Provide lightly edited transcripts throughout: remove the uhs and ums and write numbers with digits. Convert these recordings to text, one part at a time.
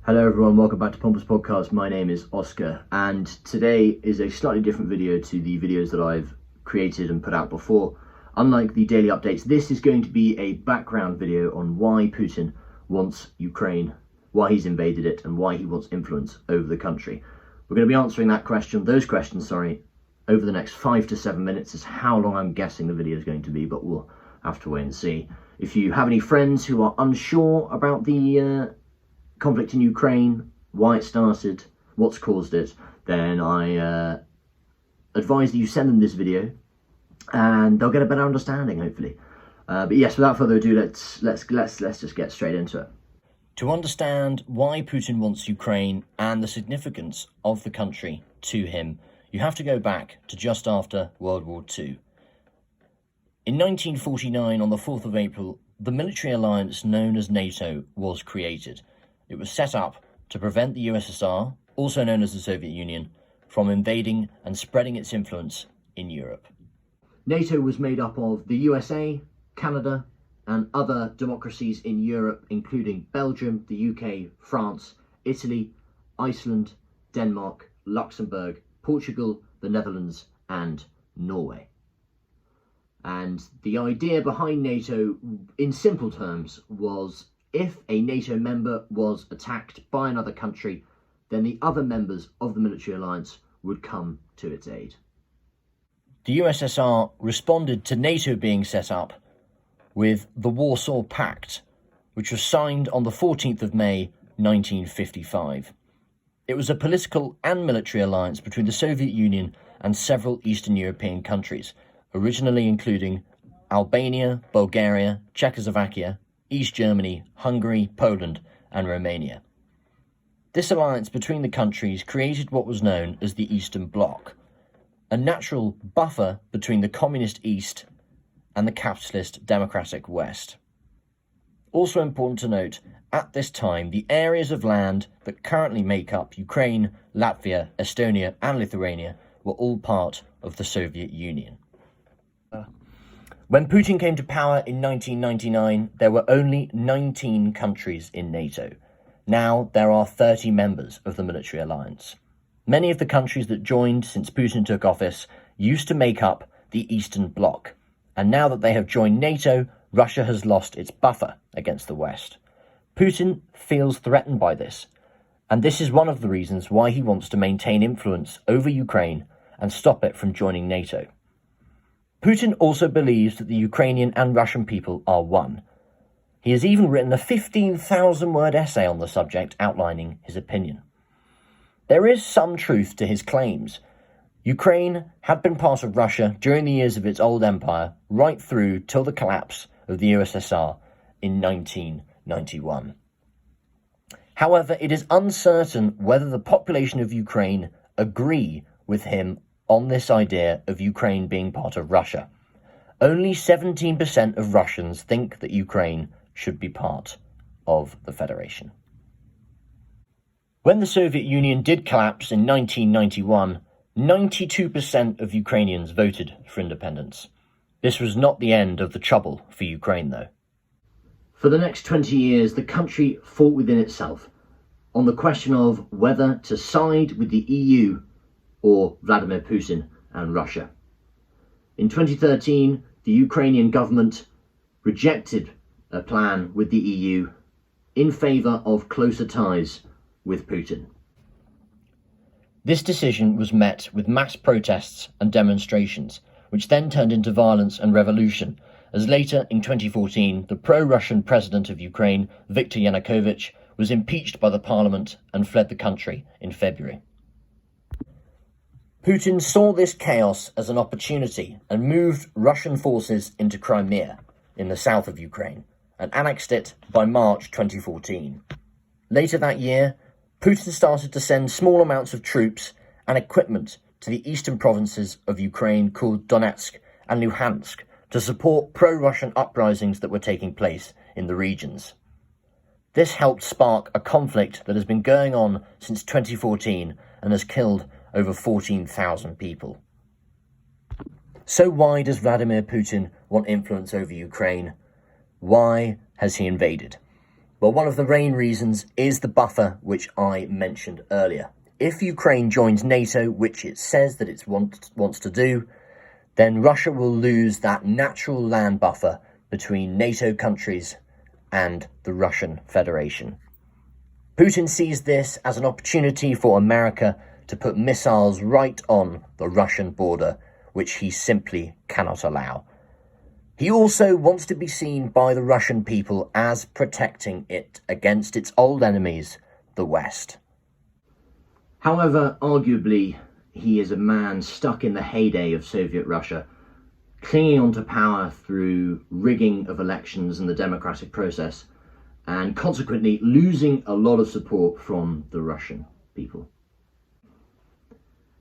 Hello everyone, welcome back to Pompous Podcast. My name is Oscar, and today is a slightly different video to the videos that I've created and put out before. Unlike the daily updates, this is going to be a background video on why Putin wants Ukraine, why he's invaded it, and why he wants influence over the country. We're going to be answering those questions, over the next 5 to 7 minutes. Is how long I'm guessing the video is going to be, but we'll have to wait and see. If you have any friends who are unsure about the conflict in Ukraine, why it started, what's caused it, then I advise that you send them this video and they'll get a better understanding, hopefully. But yes, without further ado, let's just get straight into it. To understand why Putin wants Ukraine and the significance of the country to him, you have to go back to just after World War II. In 1949, on the 4th of April, the military alliance known as NATO was created. It was set up to prevent the USSR, also known as the Soviet Union, from invading and spreading its influence in Europe. NATO was made up of the USA, Canada, and other democracies in Europe, including Belgium, the UK, France, Italy, Iceland, Denmark, Luxembourg, Portugal, the Netherlands, and Norway. And the idea behind NATO, in simple terms, was if a NATO member was attacked by another country, then the other members of the military alliance would come to its aid. The USSR responded to NATO being set up with the Warsaw Pact, which was signed on the 14th of May 1955. It was a political and military alliance between the Soviet Union and several Eastern European countries, originally including Albania, Bulgaria, Czechoslovakia, East Germany, Hungary, Poland, and Romania. This alliance between the countries created what was known as the Eastern Bloc, a natural buffer between the communist East and the capitalist democratic West. Also important to note, at this time, the areas of land that currently make up Ukraine, Latvia, Estonia, and Lithuania were all part of the Soviet Union. When Putin came to power in 1999, there were only 19 countries in NATO. Now there are 30 members of the military alliance. Many of the countries that joined since Putin took office used to make up the Eastern Bloc, and now that they have joined NATO, Russia has lost its buffer against the West. Putin feels threatened by this, and this is one of the reasons why he wants to maintain influence over Ukraine and stop it from joining NATO. Putin also believes that the Ukrainian and Russian people are one. He has even written a 15,000-word essay on the subject outlining his opinion. There is some truth to his claims. Ukraine had been part of Russia during the years of its old empire, right through till the collapse of the USSR in 1991. However, it is uncertain whether the population of Ukraine agree with him on this idea of Ukraine being part of Russia. Only 17% of Russians think that Ukraine should be part of the Federation. When the Soviet Union did collapse in 1991, 92% of Ukrainians voted for independence. This was not the end of the trouble for Ukraine, though. For the next 20 years, the country fought within itself on the question of whether to side with the EU or Vladimir Putin and Russia. In 2013, the Ukrainian government rejected a plan with the EU in favour of closer ties with Putin. This decision was met with mass protests and demonstrations, which then turned into violence and revolution, as later in 2014, the pro-Russian president of Ukraine, Viktor Yanukovych, was impeached by the parliament and fled the country in February. Putin saw this chaos as an opportunity and moved Russian forces into Crimea, in the south of Ukraine, and annexed it by March 2014. Later that year, Putin started to send small amounts of troops and equipment to the eastern provinces of Ukraine called Donetsk and Luhansk to support pro-Russian uprisings that were taking place in the regions. This helped spark a conflict that has been going on since 2014 and has killed over 14,000 people. So why does Vladimir Putin want influence over Ukraine? Why has he invaded? Well, one of the main reasons is the buffer, which I mentioned earlier. If Ukraine joins NATO, which it says that it wants to do, then Russia will lose that natural land buffer between NATO countries and the Russian Federation. Putin sees this as an opportunity for America to put missiles right on the Russian border, which he simply cannot allow. He also wants to be seen by the Russian people as protecting it against its old enemies, the West. However, arguably, he is a man stuck in the heyday of Soviet Russia, clinging onto power through rigging of elections and the democratic process, and consequently losing a lot of support from the Russian people.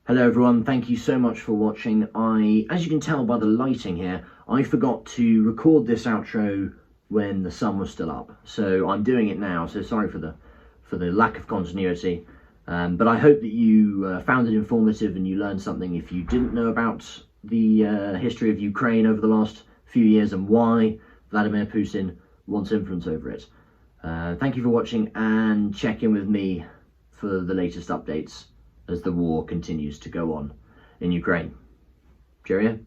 Hello everyone, thank you so much for watching. As you can tell by the lighting here, I forgot to record this outro when the sun was still up, so I'm doing it now, so sorry for the lack of continuity. But I hope that you found it informative and you learned something if you didn't know about the history of Ukraine over the last few years and why Vladimir Putin wants influence over it. Thank you for watching, and check in with me for the latest updates as the war continues to go on in Ukraine. Cheerio.